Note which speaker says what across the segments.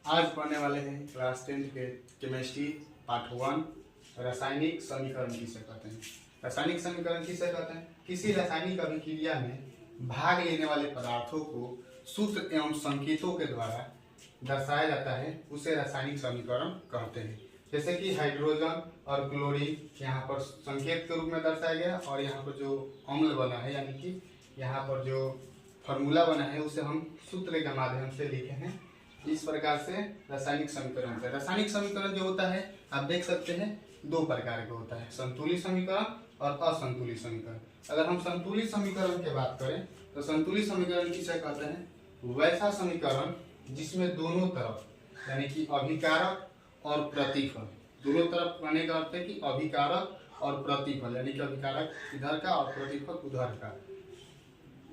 Speaker 1: आज पढ़ने वाले हैं क्लास 10 के केमिस्ट्री पार्ट 1 रासायनिक समीकरण किसे कहते हैं। रासायनिक समीकरण किसे कहते हैं? किसी रासायनिक अभिक्रिया में भाग लेने वाले पदार्थों को सूत्र एवं संकेतों के द्वारा दर्शाया जाता है, उसे रासायनिक समीकरण कहते हैं। जैसे कि हाइड्रोजन और क्लोरीन यहाँ पर संकेत के रूप में दर्शाया गया और यहाँ पर जो अम्ल बना है यानी कि यहाँ पर जो फॉर्मूला बना है उसे हम सूत्र के माध्यम से लिखे हैं। इस प्रकार से रासायनिक समीकरण होता है। रासायनिक समीकरण जो होता है आप देख सकते हैं दो प्रकार का होता है, संतुलित समीकरण और असंतुलित समीकरण। अगर हम संतुलित समीकरण की बात करें तो संतुलित समीकरण किसे कहते हैं? वैसा समीकरण जिसमें दोनों तरफ यानी कि अभिकारक और प्रतिफल, दोनों तरफ कहने का अर्थ है कि अभिकारक और प्रतिफल यानी कि अभिकारक इधर का और प्रतिफल उधर का,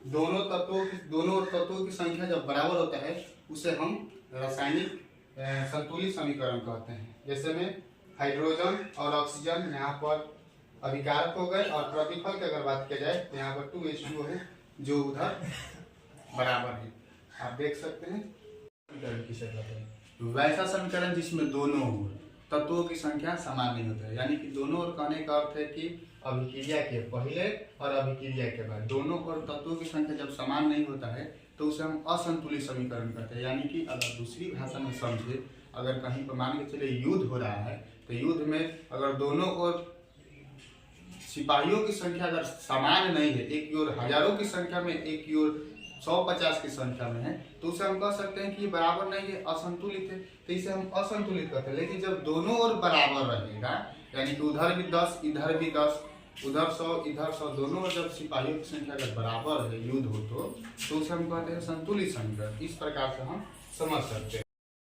Speaker 1: दोनों तत्वों की संख्या जब बराबर होता है उसे हम रासायनिक संतुलित समीकरण कहते हैं। जैसे में हाइड्रोजन और ऑक्सीजन यहाँ पर अभिकारक हो गए और प्रतिफल की अगर बात की जाए तो यहाँ पर 2H2 है जो उधर बराबर है, आप देख सकते हैं। किसे कहते हैं? वैसा समीकरण जिसमें दोनों तत्वों की संख्या समान नहीं होता है, यानी कि दोनों ओर कहने का अर्थ है कि अभिक्रिया के पहले और अभिक्रिया के बाद दोनों ओर तत्वों की संख्या जब समान नहीं होता है तो उसे हम असंतुलित समीकरण कहते हैं। यानी कि अगर दूसरी भाषा में समझे, अगर कहीं पर मान के चले युद्ध हो रहा है तो युद्ध में अगर दोनों ओर सिपाहियों की संख्या अगर समान नहीं है, एक की ओर हजारों की संख्या में, एक की ओर 150 की संख्या में है, तो उसे हम कह सकते हैं कि ये बराबर नहीं है, असंतुलित है, तो इसे हम असंतुलित कहते हैं। लेकिन जब दोनों ओर बराबर रहेगा यानी कि उधर भी 10 इधर भी 10, उधर 100 इधर 100, दोनों ओर जब सिपाहियों की संख्या अगर बराबर है युद्ध हो तो उसे हम कहते हैं संतुलित समीकरण। इस प्रकार से हम समझ सकते हैं।